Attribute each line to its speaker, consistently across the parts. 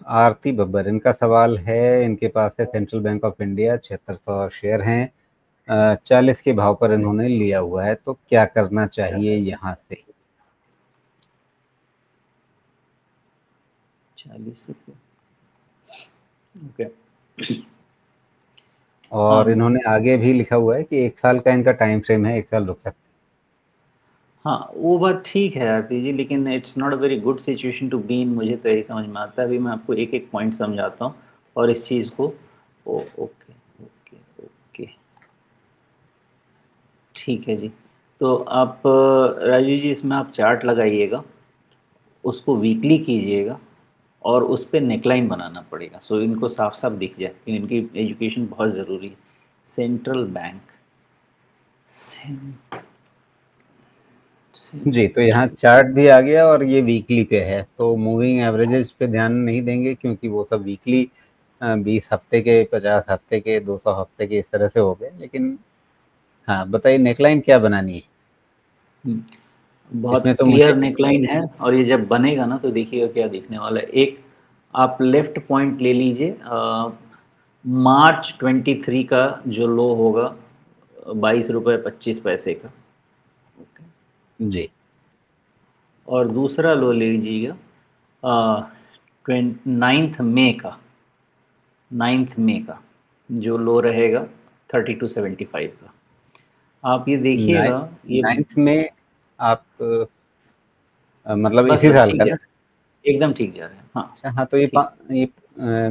Speaker 1: आरती बब्बर, इनका सवाल है। इनके पास है central bank of India, 7600 share हैं, 40 के भाव पर इन्होंने लिया हुआ है, तो क्या करना चाहिए यहाँ से?
Speaker 2: 40 रुपये, ओके।
Speaker 1: और इन्होंने आगे भी लिखा हुआ है कि 1 साल का इनका टाइम फ्रेम है, 1 साल रुक सकते हैं।
Speaker 2: हाँ, वो बात ठीक है आरती जी, लेकिन it's not a very good situation to be in, मुझे तो यही समझ में आता है। अभी मैं आपको एक एक पॉइंट समझाता हूँ और इस चीज़ को ओके ओके ओके, ठीक है जी। तो आप राजू जी, इसमें आप चार्ट लगाइएगा, उसको वीकली कीजिएगा और उस पर नेकलाइन बनाना पड़ेगा, सो इनको साफ साफ दिख जाए कि इनकी एजुकेशन बहुत ज़रूरी है। सेंट्रल बैंक,
Speaker 1: जी, तो यहाँ चार्ट भी आ गया और ये वीकली पे है, तो मूविंग एवरेजेस पे ध्यान नहीं देंगे क्योंकि वो सब वीकली 20 हफ्ते के, 50 हफ्ते के, 200 हफ्ते के, इस तरह से हो गए। लेकिन हाँ, बताइए नेकलाइन क्या बनानी है?
Speaker 2: बहुत
Speaker 1: इसमें तो मुझे
Speaker 2: क्लियर नेकलाइन है और ये जब बनेगा ना तो देखिएगा क्या दिखने वाला है। एक आप लेफ्ट पॉइंट ले लीजिए, मार्च 23 का जो लो होगा 22 रुपये 25 पैसे का,
Speaker 1: जी,
Speaker 2: और दूसरा लो ले लीजिएगा 9 मई का, 9 मई का जो लो रहेगा 32.75 का। आप ये देखिएगा, ये
Speaker 1: 9th में आप मतलब
Speaker 2: बस
Speaker 1: इसी
Speaker 2: बस
Speaker 1: साल
Speaker 2: ठीक
Speaker 1: का
Speaker 2: जा
Speaker 1: ना?
Speaker 2: रहे हैं, एकदम ठीक जा रहे हैं, हाँ।
Speaker 1: अच्छा, हाँ, तो ये
Speaker 2: ठीक,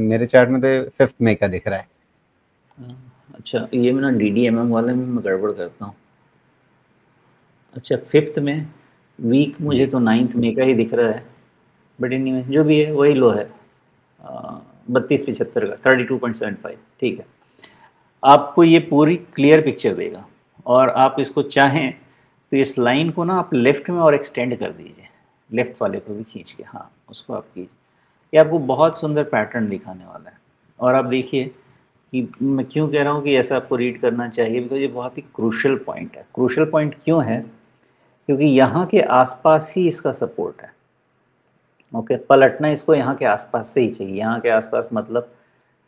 Speaker 1: मेरे चार्ट में तो 5th मई का दिख रहा है।
Speaker 2: अच्छा, ये मैं ना DDMM वाले में मैं गड़बड़ करता हूँ। अच्छा, 5th में वीक मुझे
Speaker 1: जी,
Speaker 2: तो 9 मई का ही दिख रहा है, बट एनीवे जो भी है वही लो है, 32.75 का, 32.75, ठीक है। आपको ये पूरी क्लियर पिक्चर देगा और आप इसको चाहें तो इस लाइन को ना आप लेफ़्ट में और एक्सटेंड कर दीजिए, लेफ़्ट वाले को भी खींच के, हाँ, उसको आप कीजिए। ये आपको बहुत सुंदर पैटर्न दिखाने वाला है। और आप देखिए कि मैं क्यों कह रहा हूँ कि ऐसा आपको रीड करना चाहिए, बिकॉज़ ये बहुत ही क्रूशियल पॉइंट है। क्रूशियल पॉइंट क्यों है? क्योंकि यहाँ के आसपास ही इसका सपोर्ट है। ओके, पलटना इसको यहाँ के आसपास से ही चाहिए। यहाँ के आसपास मतलब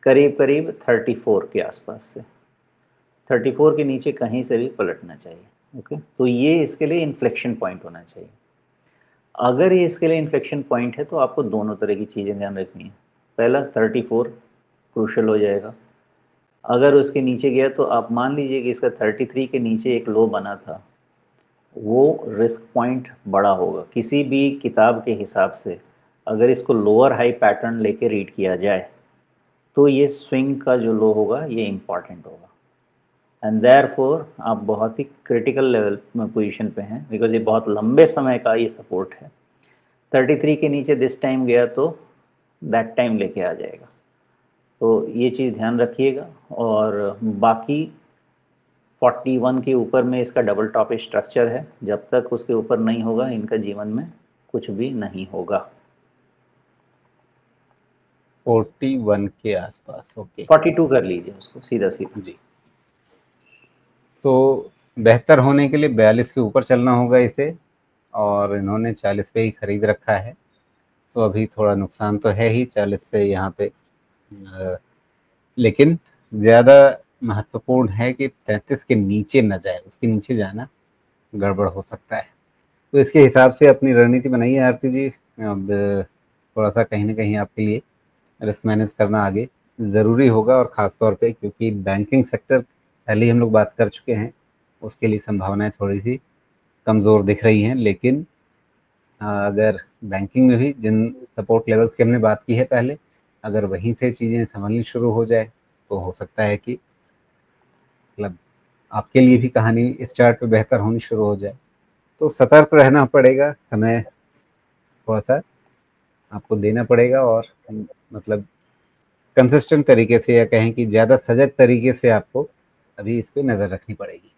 Speaker 2: करीब करीब 34 के आसपास से, 34 के नीचे कहीं से भी पलटना चाहिए। ओके, तो ये इसके लिए इन्फ्लेक्शन पॉइंट होना चाहिए। अगर ये इसके लिए इन्फ्लेक्शन पॉइंट है तो आपको दोनों तरह की चीज़ें ध्यान रखनी है। पहला 34 क्रूशल हो जाएगा, अगर उसके नीचे गया तो आप मान लीजिए कि इसका 33 के नीचे एक लो बना था, वो रिस्क पॉइंट बड़ा होगा किसी भी किताब के हिसाब से। अगर इसको लोअर हाई पैटर्न लेके रीड किया जाए तो ये स्विंग का जो लो होगा ये इम्पॉर्टेंट होगा, एंड देयरफॉर आप बहुत ही क्रिटिकल लेवल में पोजीशन पे हैं, बिकॉज ये बहुत लंबे समय का ये सपोर्ट है। 33 के नीचे दिस टाइम गया तो दैट टाइम लेके आ जाएगा, तो ये चीज़ ध्यान रखिएगा। और बाकी 41 के ऊपर में इसका डबल टॉप स्ट्रक्चर है, जब तक उसके ऊपर नहीं होगा इनका जीवन में कुछ भी नहीं होगा।
Speaker 1: 41 के आसपास, ओके।
Speaker 2: 42 कर लीजिए उसको सीधा सीधा।
Speaker 1: जी, तो बेहतर होने के लिए 42 के ऊपर चलना होगा इसे, और इन्होंने 40 पे ही खरीद रखा है, तो अभी थोड़ा नुकसान तो है ही 40 से यहाँ पे। लेकिन ज़्यादा महत्वपूर्ण है कि 33 के नीचे न जाए, उसके नीचे जाना गड़बड़ हो सकता है। तो इसके हिसाब से अपनी रणनीति बनाइए आरती जी। अब थोड़ा सा कहीं ना कहीं आपके लिए रिस्क मैनेज करना आगे ज़रूरी होगा, और ख़ास तौर पे क्योंकि बैंकिंग सेक्टर पहले ही हम लोग बात कर चुके हैं, उसके लिए संभावनाएं थोड़ी सी कमज़ोर दिख रही हैं। लेकिन अगर बैंकिंग में भी जिन सपोर्ट लेवल्स की हमने बात की है पहले, अगर वहीं से चीज़ें संभलनी शुरू हो जाए तो हो सकता है कि मतलब आपके लिए भी कहानी इस चार्ट पे बेहतर होनी शुरू हो जाए। तो सतर्क रहना पड़ेगा, समय थोड़ा सा आपको देना पड़ेगा, और मतलब कंसिस्टेंट तरीके से, या कहें कि ज़्यादा सजग तरीके से आपको अभी इस पे नज़र रखनी पड़ेगी।